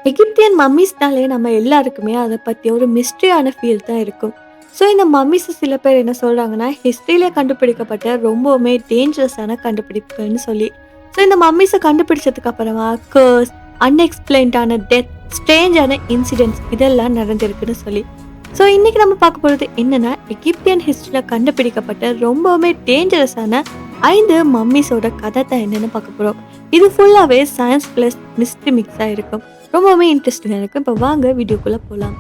எகிப்தியன் மம்மீஸ்னாலே நம்ம எல்லாருக்குமே அதை பத்தி ஒரு மிஸ்ட்ரியான ஃபீல் தான் இருக்கும். ஸோ இந்த மம்மீஸ் சில பேர் என்ன சொல்றாங்கன்னா, ஹிஸ்ட்ரியில கண்டுபிடிக்கப்பட்ட ரொம்பவுமே டேஞ்சரஸான கண்டுபிடிப்புகள்னு சொல்லி. ஸோ இந்த மம்மீஸை கண்டுபிடிச்சதுக்கு அப்புறமா கர்ஸ், அன்எக்ஸ்பிளைன்டான டெத், ஸ்ட்ரேஞ்சான இன்சிடென்ட்ஸ் இதெல்லாம் நடந்திருக்குன்னு சொல்லி. ஸோ இன்னைக்கு நம்ம பார்க்க போகிறது என்னன்னா, எகிப்தியன் ஹிஸ்ட்ரியில் கண்டுபிடிக்கப்பட்ட ரொம்பவுமே டேஞ்சரஸான 5 மம்மீஸோட கதை தான் என்னன்னு பார்க்க போகிறோம். இது ஃபுல்லாகவே சயின்ஸ் ப்ளஸ் மிஸ்ட்ரி மிக்ஸாக இருக்கும். ரொம்பவுமே இன்ட்ரெஸ்டிங்காக இருக்கும். இப்போ வாங்க வீடியோக்குள்ளே போகலாம்.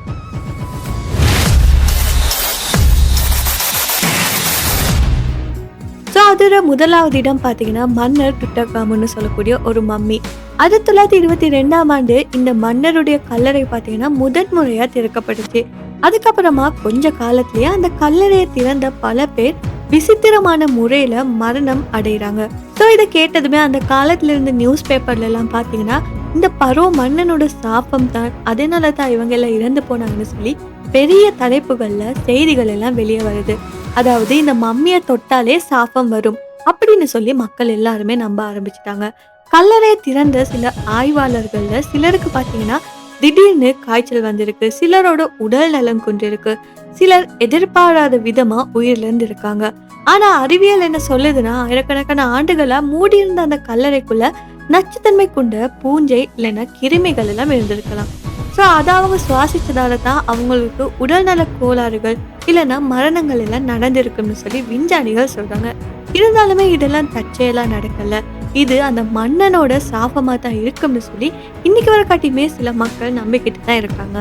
ஸோ அதோட முதலாவது இடம் பார்த்தீங்கன்னா, மன்னர் டுட்டன்காமன்னு சொல்லக்கூடிய ஒரு மம்மி. 1922ஆம் ஆண்டு இந்த மன்னருடைய கல்லறை பார்த்தீங்கன்னா முதன் முறையாக திறக்கப்பட்டுச்சு. அதுக்கப்புறமா கொஞ்ச காலத்திலேயே அந்த கல்லறையை திறந்த பல பேர் விசித்திரமான முறையில மரணம் அடைகிறாங்க. ஸோ இதை கேட்டதுமே அந்த காலத்துல இருந்து நியூஸ் பேப்பர்ல எல்லாம் பார்த்தீங்கன்னா, இந்த பரோ மன்னனோட சாபம் தான், அதனால தான் இவங்க எல்லாம் இறந்து போனாங்கன்னு சொல்லி பெரிய தலைப்புகள்ல செய்திகள் எல்லாம் வெளியே வருது. அதாவது இந்த மம்மியை தொட்டாலே சாபம் வரும் அப்படின்னு சொல்லி மக்கள் எல்லாருமே நம்ப ஆரம்பிச்சிட்டாங்க. கல்லறையை திறந்த சில ஆய்வாளர்கள்ல சிலருக்கு பார்த்தீங்கன்னா திடீர்னு காய்ச்சல் வந்திருக்கு, சிலரோட உடல் நலம் கொண்டிருக்கு, சிலர் எதிர்பாராத விதமா உயிரிழந்து இருக்காங்க. ஆனா அறிவியல் என்ன சொல்லுதுன்னா, ஆயிரக்கணக்கான ஆண்டுகளா மூடியிருந்த அந்த கல்லறைக்குள்ள நச்சுத்தன்மை கொண்ட பூஞ்சை இல்லைன்னா கிருமிகள் எல்லாம் இருந்திருக்கலாம். ஸோ அதை அவங்க சுவாசிச்சதால தான் அவங்களுக்கு உடல்நல கோளாறுகள் இல்லைன்னா மரணங்கள் எல்லாம் நடந்திருக்குன்னு சொல்லி விஞ்ஞானிகள் சொல்றாங்க. இருந்தாலுமே இதெல்லாம் தற்செயலா நடக்கல, இது அந்த மன்னனோட சாபமா தான் இருக்கும்னு சொல்லி இன்னைக்கு வர காட்டியுமே சில மக்கள் நம்பிக்கிட்டு தான் இருக்காங்க.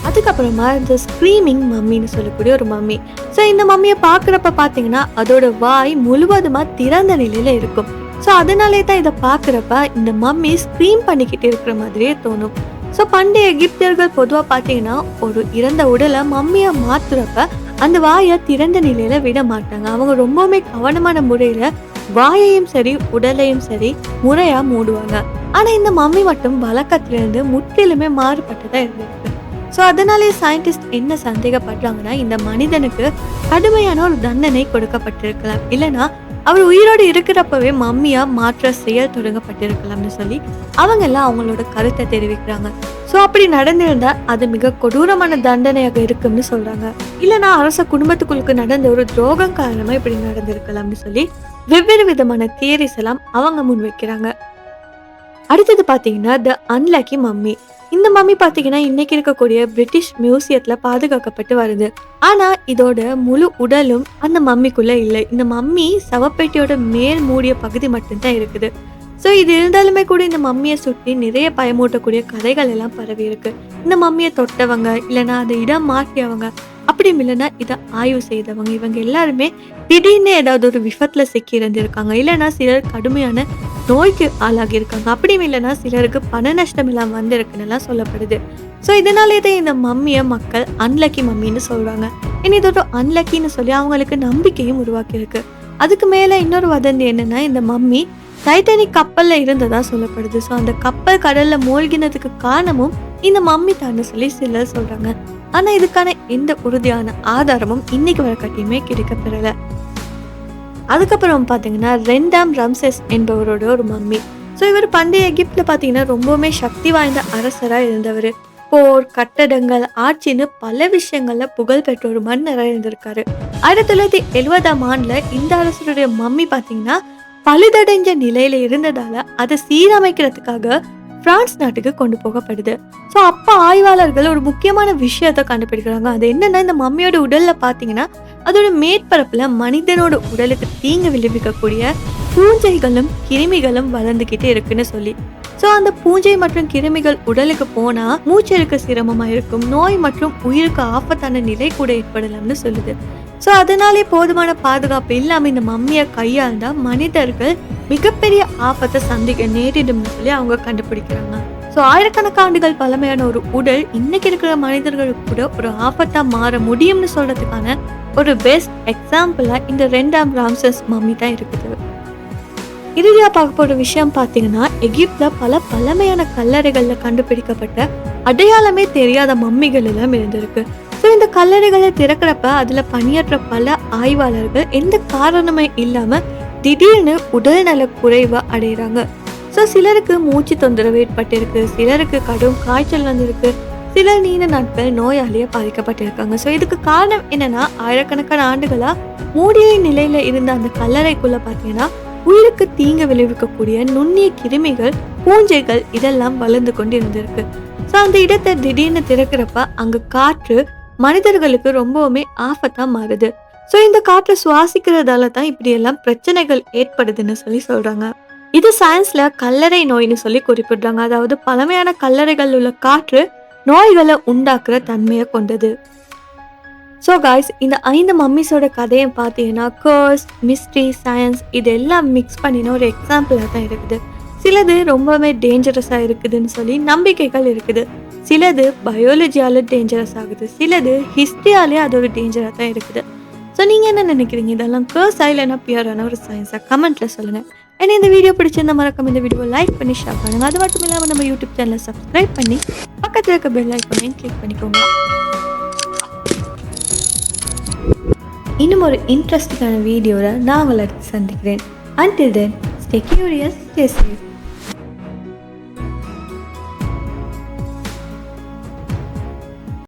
அதுக்கப்புறமா இந்த ஸ்க்ரீமிங் மம்மின்னு சொல்லக்கூடிய ஒரு மம்மி. ஸோ இந்த மம்மியை பார்க்குறப்ப பார்த்தீங்கன்னா அதோட வாய் முழுவதுமா திறந்த நிலையில இருக்கும். ஸோ அதனாலே தான் இதை பார்க்குறப்ப இந்த மம்மி ஸ்க்ரீம் பண்ணிக்கிட்டு இருக்கிற மாதிரியே தோணும். ஸோ பண்டைய எகிப்தியர்கள் பொதுவாக பார்த்தீங்கன்னா ஒரு இறந்த உடலை மம்மியை மாத்துறப்ப அந்த வாயை திறந்த நிலையில விட மாட்டாங்க. அவங்க ரொம்பவுமே கவனமான முறையில வாயையும் சரி உடலையும் சரி முறையா மூடுவாங்க. ஆனா இந்த மம்மி மட்டும் வழக்கத்திலிருந்து முற்றிலுமே மாறுபட்டதா இருந்திருக்கு. ஸோ அதனாலே சயின்டிஸ்ட் என்ன சந்தேகப்படுறாங்கன்னா, இந்த மனிதனுக்கு கடுமையான ஒரு தண்டனை கொடுக்கப்பட்டிருக்கலாம், இல்லைன்னா அவர் உயிரோடு இருக்கிறப்பவே மம்மியா மாற்ற செயல் தொடங்கப்பட்டிருக்கலாம்னு சொல்லி அவங்க எல்லாம் அவங்களோட கருத்தை தெரிவிக்கிறாங்க. ஸோ அப்படி நடந்திருந்தா அது மிக கொடூரமான தண்டனையாக இருக்கும்னு சொல்றாங்க. இல்லைன்னா அரச குடும்பத்துக்குள்ளுக்கு நடந்த ஒரு துரோகம் காரணமா இப்படி நடந்திருக்கலாம்னு சொல்லி வெவ்வேறு விதமான தியரிஸ் எல்லாம் அவங்க முன் வைக்கிறாங்க. அடுத்தது பாத்தீங்கன்னா த அன்லக்கி மம்மி. இந்த மம்மி பாத்தீங்கன்னா இன்னைக்கு இருக்கக்கூடிய பிரிட்டிஷ் மியூசியத்துல பாதுகாக்கப்பட்டு வருது. ஆனா இதோட முழு உடலும் அந்த மம்மிக்குள்ள இல்லை. இந்த மம்மி சவப்பெட்டியோட மேல் மூடிய பகுதி மட்டும்தான் இருக்குது. ஸோ இது இருந்தாலுமே கூட இந்த மம்மியை சுற்றி நிறைய பயமூட்டக்கூடிய கதைகள் எல்லாம் பரவி இருக்கு. இந்த மம்மியை தொட்டவங்க இல்லைன்னா அதை இடம் மாற்றியவங்க, அப்படியும் இல்லைன்னா இதை ஆய்வு செய்தவங்க, இவங்க எல்லாருமே திடீர்னு ஏதாவது ஒரு விபத்துல சிக்கி இருந்திருக்காங்க, இல்லைன்னா சிலர் கடுமையான நோய்க்கு ஆளாகி இருக்காங்க, அப்படியும் இல்லைன்னா சிலருக்கு பண நஷ்டம் எல்லாம் வந்திருக்குன்னு எல்லாம் சொல்லப்படுது. ஸோ இதனாலே தான் இந்த மம்மியை மக்கள் அன்லக்கி மம்மின்னு சொல்றாங்க. இனி இதோட அன்லக்கின்னு சொல்லி அவங்களுக்கு நம்பிக்கையும் உருவாக்கி இருக்கு. அதுக்கு மேல இன்னொரு வதந்தி என்னன்னா, இந்த மம்மி டைட்டானிக் கப்பல்ல இருந்ததா சொல்லப்படுது. ஸோ அந்த கப்பல் கடல்ல மூழ்கினதுக்கு காரணமும் இந்த மம்மி தான் சொல்லி சிலர் சொல்றாங்க. ஆனா இதுக்கான எந்த உறுதியான ஆதாரமும் இன்னைக்கு வர கட்டியுமே கிடைக்கப்பெறல. அதுக்கப்புறம் பாத்தீங்கன்னா 2ஆம் ரம்செஸ் என்பவரோட ஒரு மம்மி. ஸோ இவர் பண்டைய எகிப்துல பாத்தீங்கன்னா ரொம்பவுமே சக்தி வாய்ந்த அரசரா இருந்தவர். போர், கட்டடங்கள், ஆட்சின்னு பல விஷயங்கள்ல புகழ் பெற்ற ஒரு மன்னராக இருந்திருக்காரு. 1970ஆம் ஆண்டுல இந்த அரசருடைய மம்மி பாத்தீங்கன்னா பழுதடைஞ்ச நிலையில இருந்ததால அதை சீரமைக்கிறதுக்காக பிரான்ஸ் நாட்டுக்கு கொண்டு போகப்படுது. ஸோ அப்ப ஆய்வாளர்கள் ஒரு முக்கியமான விஷயத்த கண்டுபிடிக்கிறாங்க. அது என்னன்னா, இந்த மம்மியோட உடல்ல பாத்தீங்கன்னா அதோட மேற்பரப்புல மனிதனோட உடலுக்கு தீங்கு விளைவிக்கக்கூடிய பூஞ்சைகளும் கிருமிகளும் வளர்ந்துகிட்டே இருக்குன்னு சொல்லி. ஸோ அந்த பூஞ்சை மற்றும் கிருமிகள் உடலுக்கு போனா மூச்செடுக்க சிரமமா இருக்கும், நோய் மற்றும் உயிருக்கு ஆபத்தான நிலை கூட ஏற்படலாம்னு சொல்லுது. ஸோ அதனாலே போதுமான பாதுகாப்பு இல்லாம இந்த மம்மியை கையாண்டா மனிதர்கள் மிகப்பெரிய ஆபத்தை சந்திக்க நேரிடும் சொல்லி அவங்க கண்டுபிடிக்கிறாங்க. ஸோ ஆயிரக்கணக்கான ஆண்டுகள் பழமையான ஒரு உடல் இன்னைக்கு இருக்கிற மனிதர்களுக்கு கூட ஒரு ஆபத்தா மாற முடியும்னு சொல்றதுக்கான ஒரு பெஸ்ட் எக்ஸாம்பிளா இந்த 2ஆம் ராம்சஸ் மம்மி தான் இருக்குது. இறுதியா பார்க்க போற விஷயம் பாத்தீங்கன்னா, எகிப்துல பல பழமையான கல்லறைகள்ல கண்டுபிடிக்கப்பட்ட அடையாளமே தெரியாத மம்மிகள் எல்லாம் இருந்திருக்கு. ஸோ இந்த கல்லறைகளை திறக்கிறப்ப அதுல பணியாற்ற பல ஆய்வாளர்கள் எந்த காரணமே இல்லாம திடீர்னு உடல்நல குறைவை அடைகிறாங்க. ஸோ சிலருக்கு மூச்சு தொந்தரவு ஏற்பட்டிருக்கு, சிலருக்கு கடும் காய்ச்சல் வந்திருக்கு, சிலர் நீண்ட நாட்கள் நோயாலேயே பாதிக்கப்பட்டிருக்காங்க. ஸோ இதுக்கு காரணம் என்னன்னா, ஆயிரக்கணக்கான ஆண்டுகளா மூடிய நிலையில இருந்த அந்த கல்லறைக்குள்ள பார்த்தீங்கன்னா உயிருக்கு தீங்கு விளைவிக்கக்கூடிய நுண்ணிய கிருமிகள், பூஞ்சைகள் இதெல்லாம் வளர்ந்து கொண்டு இருந்திருக்கு. ஸோ அந்த இடத்தை திடீர்னு திறக்கிறப்ப அங்க காற்று மனிதர்களுக்கு ரொம்பவுமே ஆபத்தா மாறுது. ஸோ இந்த காற்றை சுவாசிக்கிறதால தான் இப்படியெல்லாம் பிரச்சனைகள் ஏற்படுதுன்னு சொல்றாங்க. இது சயின்ஸ்ல கல்லறை நோய்னு சொல்லி குறிப்பிடுறாங்க. அதாவது பழமையான கல்லறைகள் உள்ள காற்று நோய்களை உண்டாக்குற தன்மையை கொண்டது. ஸோ காய்ஸ், இந்த 5 மம்மிஸோட கதையை பார்த்தீங்கன்னா கர்ஸ், மிஸ்ட்ரி, சயின்ஸ் இது எல்லாம் மிக்ஸ் பண்ணின ஒரு எக்ஸாம்பிளாக தான் இருக்குது. சிலது ரொம்பவே டேஞ்சரஸாக இருக்குதுன்னு சொல்லி நம்பிக்கைகள் இருக்குது. சிலது பயாலஜியால் டேஞ்சரஸ் ஆகுது, சிலது ஹிஸ்ட்ரியாலே அது ஒரு டேஞ்சராக தான் இருக்குது. ஸோ நீங்கள் என்ன நினைக்கிறீங்க? இதெல்லாம் கர்ஸா இல்லைன்னா பியூரான ஒரு சயின்ஸாக கமெண்ட்டில் சொல்லுங்கள். ஏன்னா இந்த வீடியோ பிடிச்சிருந்த மறக்காம இந்த வீடியோவை லைக் பண்ணி ஷேர் பண்ணுங்கள். அது மட்டும் இல்லாமல் நம்ம யூடியூப் சேனலை சப்ஸ்கிரைப் பண்ணி பக்கத்தில் இருக்க பெல் ஐக்கானையும் கிளிக் பண்ணிக்கோங்க. இன்னும் ஒரு இன்ட்ரெஸ்டிங்கான வீடியோவில் நான் உங்களை சந்திக்கிறேன். Until then, stay curious, stay safe.